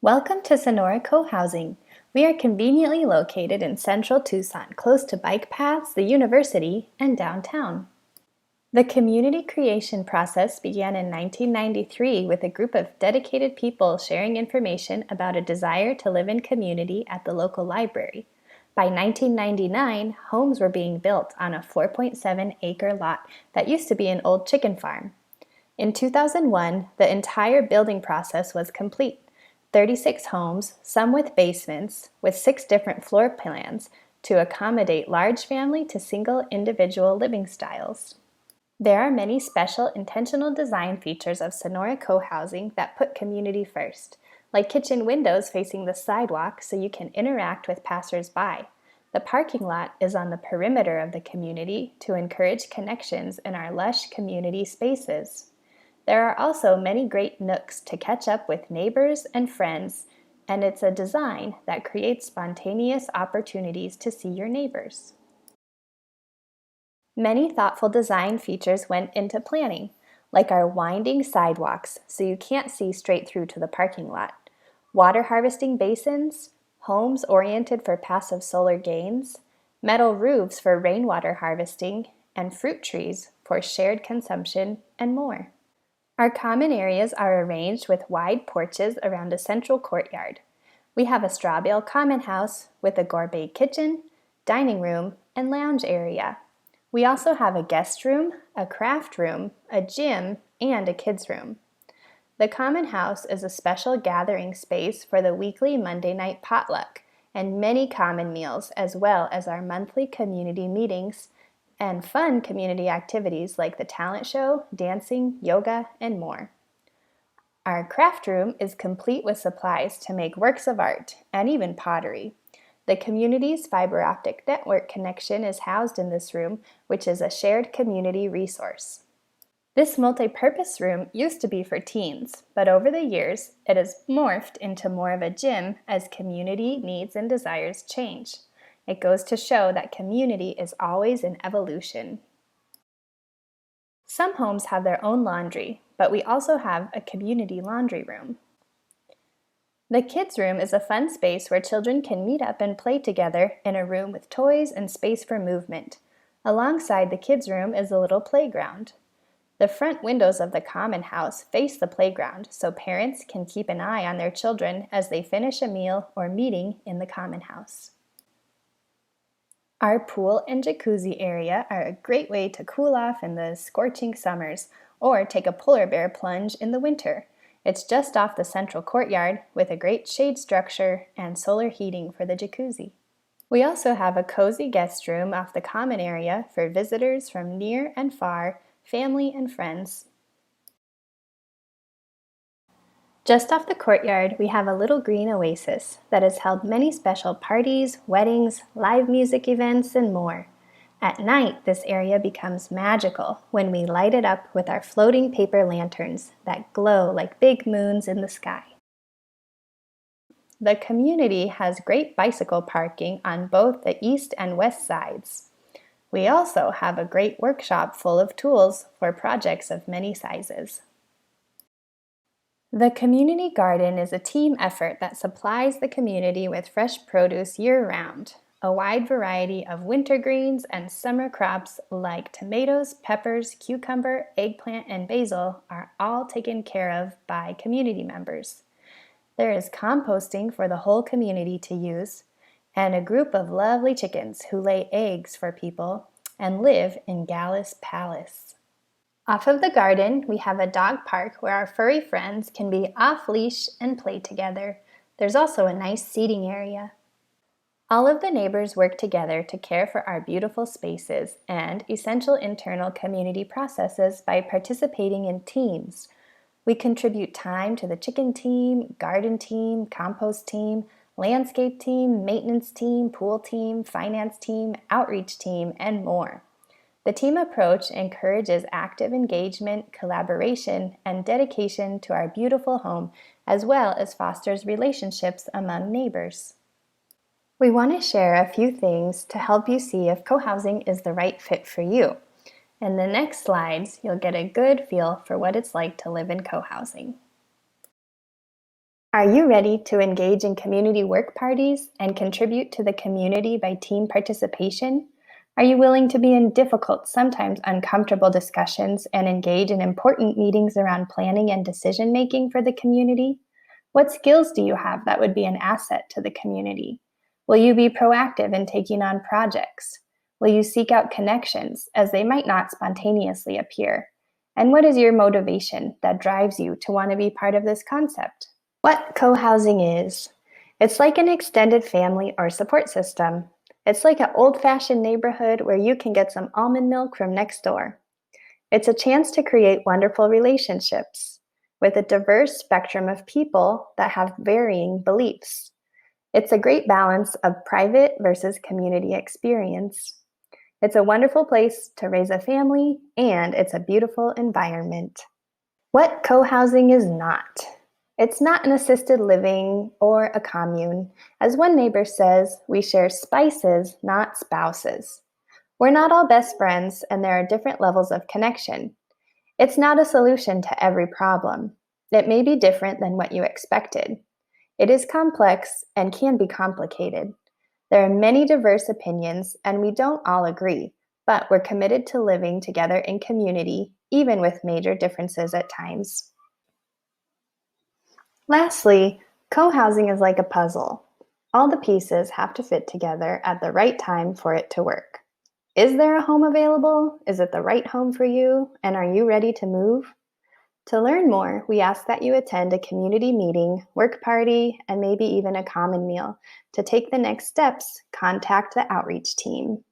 Welcome to Sonora Cohousing. We are conveniently located in central Tucson, close to bike paths, the university, and downtown. The community creation process began in 1993 with a group of dedicated people sharing information about a desire to live in community at the local library. By 1999, homes were being built on a 4.7-acre lot that used to be an old chicken farm. In 2001, the entire building process was complete. 36 homes, some with basements, with 6 different floor plans to accommodate large family to single individual living styles. There are many special intentional design features of Sonora Cohousing that put community first, like kitchen windows facing the sidewalk so you can interact with passers-by. The parking lot is on the perimeter of the community to encourage connections in our lush community spaces. There are also many great nooks to catch up with neighbors and friends, and it's a design that creates spontaneous opportunities to see your neighbors. Many thoughtful design features went into planning, like our winding sidewalks so you can't see straight through to the parking lot, water harvesting basins, homes oriented for passive solar gains, metal roofs for rainwater harvesting, and fruit trees for shared consumption, and more. Our common areas are arranged with wide porches around a central courtyard. We have a straw bale common house with a gourmet kitchen, dining room, and lounge area. We also have a guest room, a craft room, a gym, and a kids room. The common house is a special gathering space for the weekly Monday night potluck and many common meals, as well as our monthly community meetings and fun community activities like the talent show, dancing, yoga, and more. Our craft room is complete with supplies to make works of art and even pottery. The community's fiber optic network connection is housed in this room, which is a shared community resource. This multi-purpose room used to be for teens, but over the years, it has morphed into more of a gym as community needs and desires change. It goes to show that community is always in evolution. Some homes have their own laundry, but we also have a community laundry room. The kids' room is a fun space where children can meet up and play together in a room with toys and space for movement. Alongside the kids' room is a little playground. The front windows of the common house face the playground, so parents can keep an eye on their children as they finish a meal or meeting in the common house. Our pool and jacuzzi area are a great way to cool off in the scorching summers or take a polar bear plunge in the winter. It's just off the central courtyard with a great shade structure and solar heating for the jacuzzi. We also have a cozy guest room off the common area for visitors from near and far, family and friends. Just off the courtyard, we have a little green oasis that has held many special parties, weddings, live music events, and more. At night, this area becomes magical when we light it up with our floating paper lanterns that glow like big moons in the sky. The community has great bicycle parking on both the east and west sides. We also have a great workshop full of tools for projects of many sizes. The community garden is a team effort that supplies the community with fresh produce year-round. A wide variety of winter greens and summer crops like tomatoes, peppers, cucumber, eggplant, and basil are all taken care of by community members. There is composting for the whole community to use, and a group of lovely chickens who lay eggs for people and live in Gallus Palace. Off of the garden, we have a dog park where our furry friends can be off-leash and play together. There's also a nice seating area. All of the neighbors work together to care for our beautiful spaces and essential internal community processes by participating in teams. We contribute time to the chicken team, garden team, compost team, landscape team, maintenance team, pool team, finance team, outreach team, and more. The team approach encourages active engagement, collaboration, and dedication to our beautiful home, as well as fosters relationships among neighbors. We want to share a few things to help you see if cohousing is the right fit for you. In the next slides, you'll get a good feel for what it's like to live in cohousing. Are you ready to engage in community work parties and contribute to the community by team participation? Are you willing to be in difficult, sometimes uncomfortable discussions and engage in important meetings around planning and decision making for the community? What skills do you have that would be an asset to the community? Will you be proactive in taking on projects? Will you seek out connections as they might not spontaneously appear? And what is your motivation that drives you to want to be part of this concept? What co-housing is? It's like an extended family or support system. It's like an old-fashioned neighborhood where you can get some almond milk from next door. It's a chance to create wonderful relationships with a diverse spectrum of people that have varying beliefs. It's a great balance of private versus community experience. It's a wonderful place to raise a family, and it's a beautiful environment. What co-housing is not. It's not an assisted living or a commune. As one neighbor says, we share spices, not spouses. We're not all best friends, and there are different levels of connection. It's not a solution to every problem. It may be different than what you expected. It is complex and can be complicated. There are many diverse opinions, and we don't all agree, but we're committed to living together in community, even with major differences at times. Lastly, co-housing is like a puzzle. All the pieces have to fit together at the right time for it to work. Is there a home available? Is it the right home for you? And are you ready to move? To learn more, we ask that you attend a community meeting, work party, and maybe even a common meal. To take the next steps, contact the outreach team.